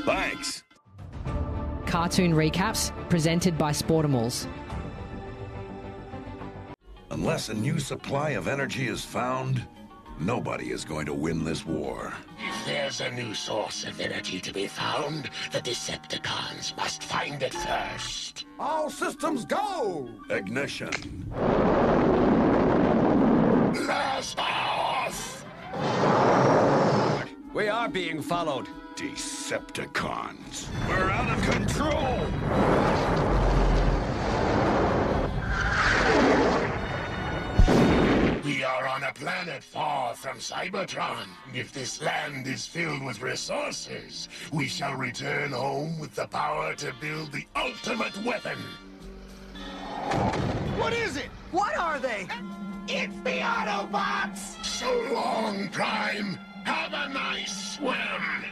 Thanks. Cartoon recaps presented by Sportimals. Unless a new supply of energy is found, nobody is going to win this war. If there's a new source of energy to be found, the Decepticons must find it first. All systems go! Ignition. Blast off! We are being followed. Decepticons. We're out of control! We are on a planet far from Cybertron. If this land is filled with resources, we shall return home with the power to build the ultimate weapon. What is it? What are they? It's the Autobots! So long, Prime. Have a nice swim.